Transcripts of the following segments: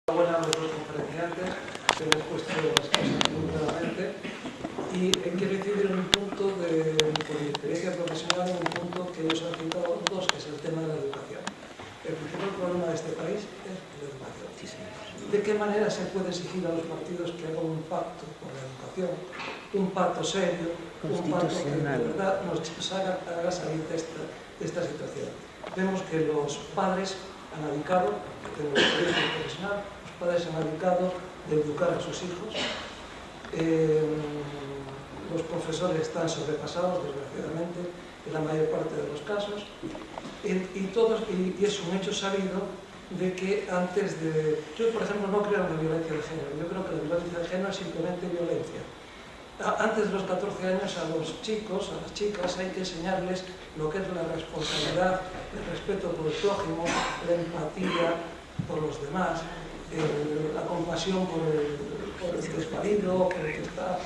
Enhorabuena a los dos conferenciantes que han expuesto las cosas muy claramente, y quiero incidir en un punto por mi experiencia profesional, en un punto que ellos han citado dos, que es el tema de la educación. El principal problema de este país es la educación. ¿De qué manera se puede exigir a los partidos que hagan un pacto con la educación, un pacto serio, un pacto que de verdad nos haga salir de esta situación? Vemos que los padres han abdicado, que tengo experiencia profesional, los padres han abdicado de educar a sus hijos, los profesores están sobrepasados, desgraciadamente, en la mayor parte de los casos, y es un hecho sabido de que antes de... Yo, por ejemplo, no creo en la violencia de género. Yo creo que la violencia de género es simplemente violencia. Antes de los 14 años a los chicos, a las chicas, hay que enseñarles lo que es la responsabilidad, el respeto por el prójimo, la empatía por los demás, la compasión por el desvalido, por el que está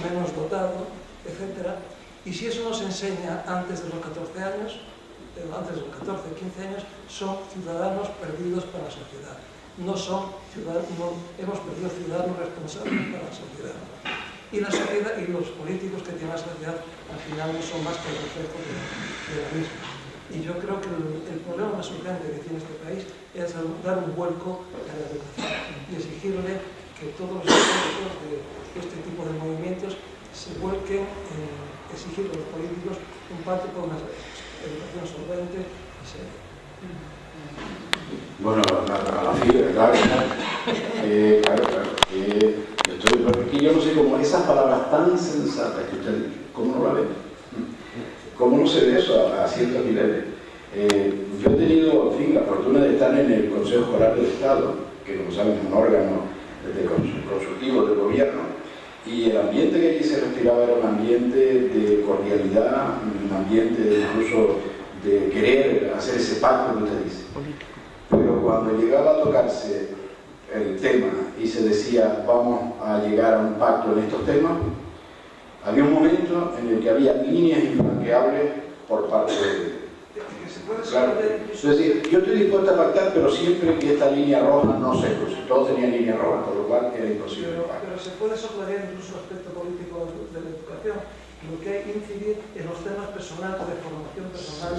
menos dotado, etc. Y si eso nos enseña antes de los 14 años, antes de los 14 o 15 años, son ciudadanos perdidos para la sociedad. No son ciudadanos, hemos perdido ciudadanos responsables para la sociedad. Y la sociedad y los políticos que tiene la sociedad al final no son más que el reflejo de la misma. Y yo creo que el problema más urgente que tiene este país es dar un vuelco a la educación y exigirle que todos los esfuerzos de este tipo de movimientos se vuelquen en exigir a los políticos un pacto por una educación solvente y seria. Bueno, la fibra, claro. Yo no sé cómo esas palabras tan sensatas que usted dice, ¿cómo no la ven? ¿Cómo no se ve eso a ciertos niveles? Yo he tenido, en fin, la fortuna de estar en el Consejo Escolar del Estado, que como saben es un órgano consultivo del gobierno, y el ambiente que allí se respiraba era un ambiente de cordialidad, un ambiente incluso de querer hacer ese pacto que usted dice. Pero cuando llegaba a tocarse el tema y se decía vamos a llegar a un pacto en estos temas, había un momento en el que había líneas infranqueables por parte de... Claro. Es decir, yo estoy dispuesto a pactar, pero siempre que esta línea roja no se cruce. Todos tenían líneas rojas, por lo cual era imposible. Pero se puede soplar incluso el aspecto político de la educación. Lo que hay que incidir en los temas personales, de formación personal.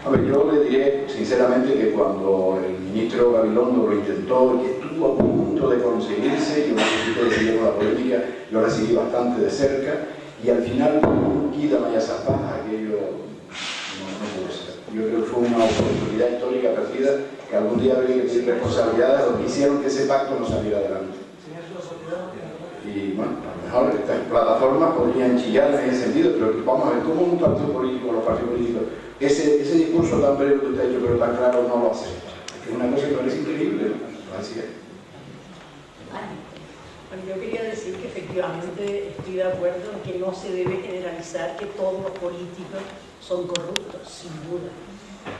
A ver, yo le diré sinceramente que cuando el ministro Gabilondo lo intentó y estuvo a punto de conseguirse, yo necesito decidir la política, lo recibí bastante de cerca y al final, quita Maya Zapata, aquello no pudo ser. Yo creo que fue una oportunidad histórica perdida que algún día habría que pedir responsabilidades a los que hicieron que ese pacto no saliera adelante. Y bueno, a lo mejor estas plataformas podrían chillar en ese sentido, pero vamos a ver cómo un partido político, los partidos políticos, ese discurso tan breve que usted ha hecho, pero tan claro, no lo hace. Es una cosa que parece increíble, ¿no? Así es. Bueno, yo quería decir que efectivamente estoy de acuerdo en que no se debe generalizar que todos los políticos son corruptos, sin duda.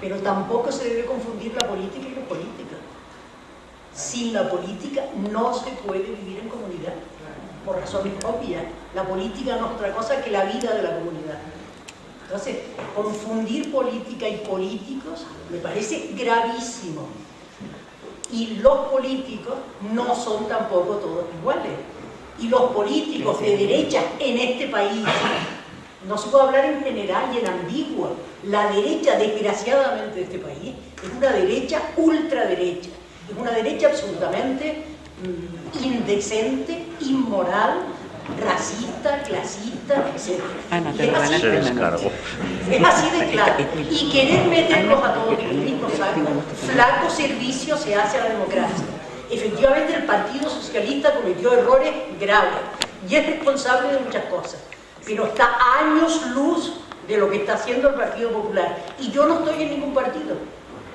Pero tampoco se debe confundir la política y la política. Sin la política no se puede vivir en comunidad, por razones obvias. La política no es otra cosa que la vida de la comunidad. Entonces, confundir política y políticos me parece gravísimo. Y los políticos no son tampoco todos iguales. Y los políticos de derecha en este país, no se puede hablar en general y en ambiguo. La derecha, desgraciadamente, de este país es una derecha ultraderecha. Es una derecha absolutamente indecente, inmoral, racista, clasista, etc. Es así de claro. Y querer meterlos a todos en el mismo saco, flaco servicio se hace a la democracia. Efectivamente, el Partido Socialista cometió errores graves y es responsable de muchas cosas, pero está a años luz de lo que está haciendo el Partido Popular. Y yo no estoy en ningún partido.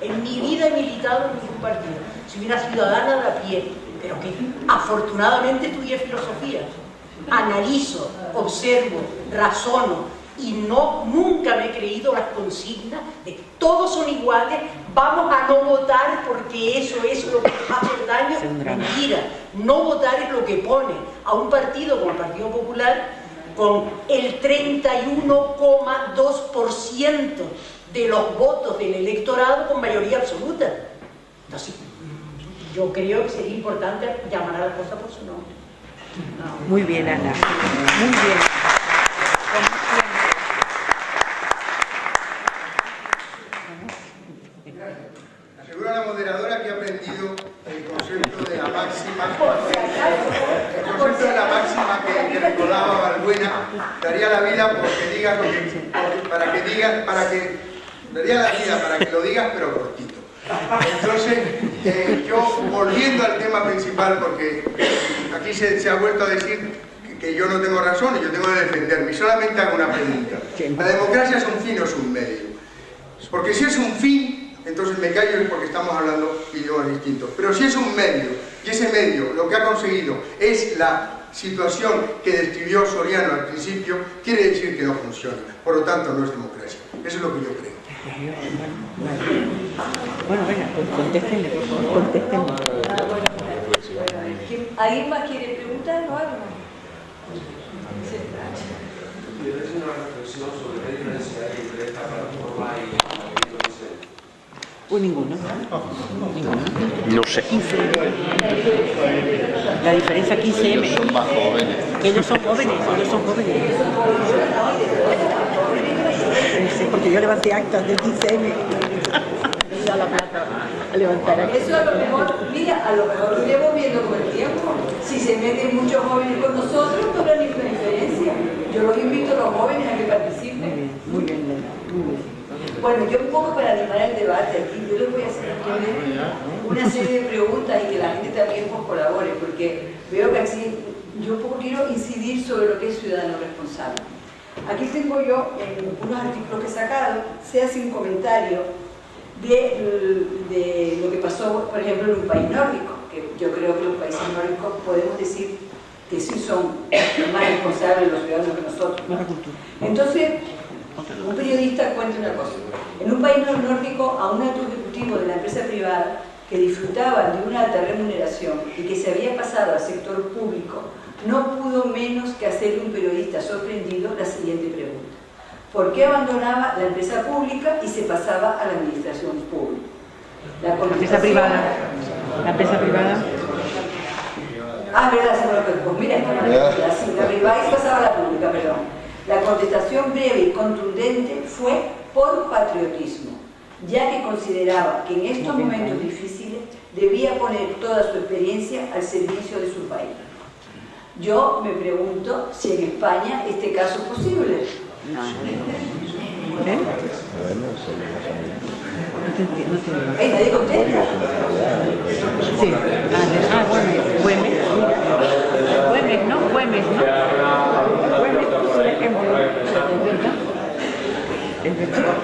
En mi vida he militado en ningún partido. Soy una ciudadana de a pie, pero que afortunadamente estudié filosofía. Analizo, observo, razono y nunca me he creído las consignas de todos son iguales, vamos a no votar porque eso es lo que hace daño. Mentira, no votar es lo que pone a un partido como el Partido Popular con el 31,2% de los votos del electorado con mayoría absoluta. Entonces, yo creo que sería importante llamar a las cosas por su nombre. No. Muy bien, Ana. Muy bien. Aseguro a la moderadora que ha aprendido el concepto de la máxima. El concepto de la máxima que recordaba Balbuena: daría la vida porque digas lo que, para que daría la vida para que lo digas, pero cortito. Entonces, yo volviendo al tema principal, porque aquí se ha vuelto a decir que yo no tengo razón y yo tengo que defenderme, y solamente hago una pregunta: ¿la democracia es un fin o es un medio? Porque si es un fin, entonces me callo porque estamos hablando idiomas distintos. Pero si es un medio, y ese medio lo que ha conseguido es la situación que describió Soriano al principio, quiere decir que no funciona. Por lo tanto, no es democracia. Eso es lo que yo creo. Bueno, venga, pues contéstenle, por favor, contéstenle. ¿Alguien más quiere preguntar o algo? Yo he hecho una reflexión sobre qué diferencia hay entre esta plataforma y el movimiento de diseño. Pues ninguno. No sé. La diferencia 15M. Son más jóvenes. Que ellos son jóvenes, ellos son jóvenes. Sí, porque yo levanté actas del 15M. A la plata a levantar actas. Eso a lo mejor, mira, a lo mejor lo iremos viendo con el tiempo. Si se meten muchos jóvenes con nosotros, no habrá ninguna diferencia. Yo los invito a los jóvenes a que participen. Muy bien, Elena, muy bien. Bueno, yo un poco para animar el debate aquí, yo les voy a hacer una serie de preguntas y que la gente también pues, colabore, porque veo que así yo un poco quiero incidir sobre lo que es ciudadano responsable. Aquí tengo yo en unos artículos que he sacado, se hace un comentario de lo que pasó, por ejemplo, en un país nórdico, que yo creo que los países nórdicos podemos decir que sí son más responsables los ciudadanos que nosotros. Entonces, un periodista cuenta una cosa: en un país nórdico, a un alto ejecutivo de la empresa privada que disfrutaba de una alta remuneración y que se había pasado al sector público, no pudo menos que hacerle un periodista sorprendido la siguiente pregunta: ¿por qué abandonaba la empresa pública y se pasaba a la administración pública? La empresa privada. La empresa privada. Ah, verdad, señor, pues mira, la privada y se pasaba a la pública, perdón. La contestación breve y contundente fue por patriotismo, ya que consideraba que en estos momentos difíciles debía poner toda su experiencia al servicio de su país. Yo me pregunto si en España este caso es posible. ¿Eh? ¿Nadie contesta? Sí. Bueno, Güemes. Güemes, ¿no? Güemes, ¿no? Güemes, por ejemplo. Es verdad.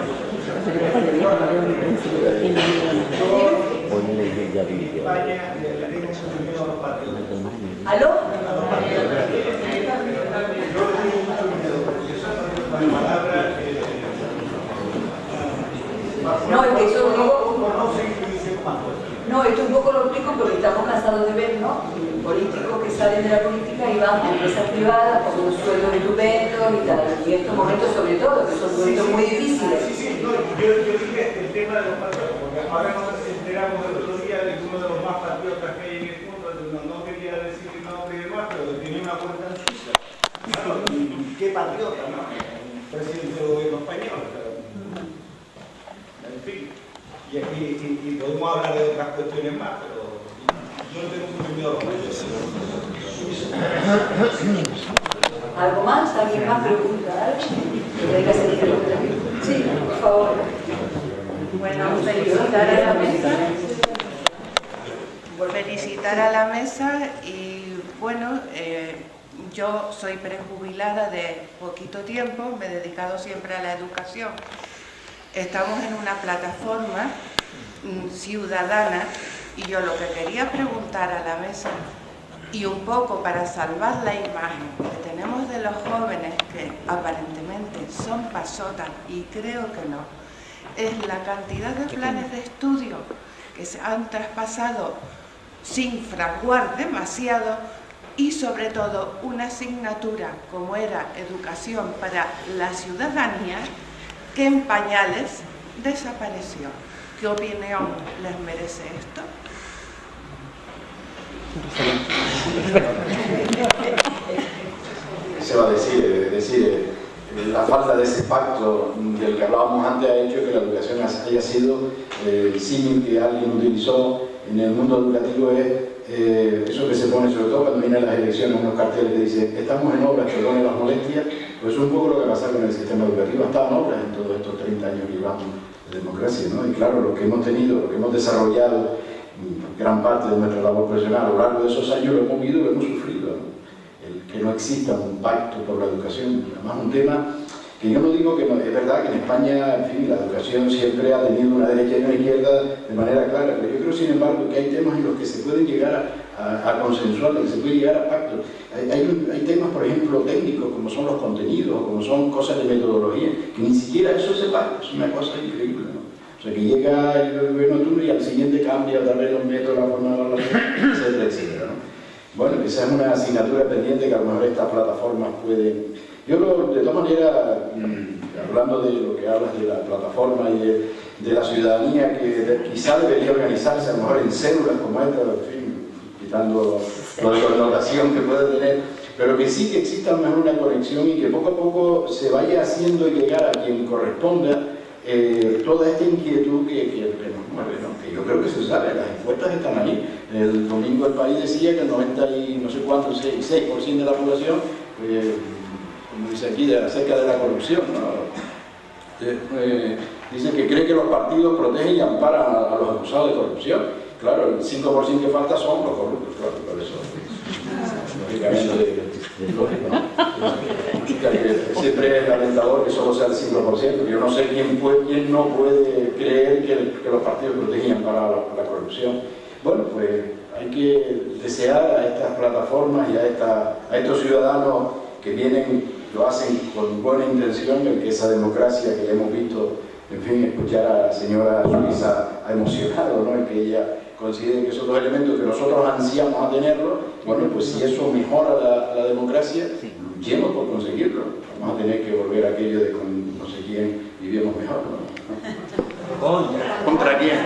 ¿Aló? No, es que eso no, esto un poco lo explico porque estamos cansados de ver, ¿no? Políticos que salen de la política y van a empresas privadas con unos sueldos estupendos y tal. Y en estos momentos, sobre todo, que son momentos muy difíciles. Sí, no, yo dije el tema de los patriotas, porque ahora nos enteramos el otro día de que uno de los más patriotas que hay en el mundo, no quería decir el nombre y demás, pero que tenía una cuenta en Suiza. Claro, qué patriota, ¿no? Presidente del gobierno español. En fin. Y podemos hablar de otras cuestiones más, pero yo no tengo mucho miedo a los patriotas. ¿Algo más? ¿Alguien más pregunta? Sí, por favor. Bueno, felicitar a la mesa. Felicitar a la mesa y bueno, yo soy prejubilada de poquito tiempo, me he dedicado siempre a la educación. Estamos en una plataforma ciudadana y yo lo que quería preguntar a la mesa, y un poco para salvar la imagen que tenemos de los jóvenes que aparentemente son pasotas y creo que no, es la cantidad de planes de estudio que se han traspasado sin fraguar demasiado y sobre todo una asignatura como era educación para la ciudadanía que en pañales desapareció. ¿Qué opinión les merece esto? Se va a decir, la falta de ese pacto del que hablábamos antes ha hecho que la educación haya sido el símil que alguien utilizó en el mundo educativo, es eso que se pone sobre todo cuando vienen las elecciones, unos carteles que dicen estamos en obras, perdone las molestias. Pues es un poco lo que pasa con el sistema educativo, está en obras en todos estos 30 años que llevamos de democracia, ¿no? Y claro, lo que hemos tenido, lo que hemos desarrollado, gran parte de nuestra labor profesional a lo largo de esos años lo hemos vivido, lo hemos sufrido, ¿no? El que no exista un pacto por la educación, además un tema que yo no digo que no, es verdad que en España, en fin, la educación siempre ha tenido una derecha y una izquierda de manera clara, pero yo creo sin embargo que hay temas en los que se pueden llegar a consensuar, que se puede llegar a pactos. Hay temas, por ejemplo, técnicos, como son los contenidos, como son cosas de metodología, que ni siquiera eso se pacta, es una cosa increíble, ¿no? O sea, que llega el gobierno turno y al siguiente cambia otra vez los métodos, la forma de evaluación, etcétera, etcétera, ¿no? Bueno, esa es una asignatura pendiente que a lo mejor estas plataformas pueden... Yo, de todas maneras, hablando de lo que hablas de la plataforma y de la ciudadanía, que quizá debería organizarse a lo mejor en células como esta, en fin, quitando lo de connotación que puede tener, pero que sí que exista a lo mejor una conexión y que poco a poco se vaya haciendo llegar a quien corresponda toda esta inquietud que nos mueve, ¿no? Que yo creo que se sabe, las encuestas están ahí. El domingo El País decía que el 90 y no sé cuánto, 6% de la población, como dice aquí, acerca de la corrupción, ¿no? Dice que cree que los partidos protegen y amparan a los acusados de corrupción. Claro, el 5% que falta son los corruptos, claro, por eso. Lógicamente, es lógico, ¿no? Siempre es alentador que solo sea el 5%. Yo no sé quién no puede creer que los partidos protegen y amparan a la corrupción. Bueno, pues hay que desear a estas plataformas y a estos ciudadanos que vienen, lo hacen con buena intención, el que esa democracia que hemos visto, en fin, escuchar a la señora Luisa ha emocionado, ¿no? El que ella considere que esos dos elementos que nosotros ansiamos a tenerlo, bueno, pues si eso mejora la democracia, luchemos por conseguirlo. Vamos a tener que volver a aquello de con no sé quién vivimos mejor, ¿no? ¿Contra quién?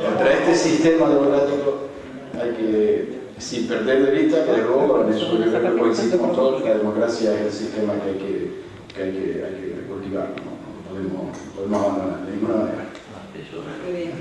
Contra este sistema democrático hay que, sin perder de vista, que de luego en eso yo creo que coincidimos todos, que la democracia es el sistema que hay que cultivar, ¿no? No podemos abandonar de ninguna manera. Muy bien.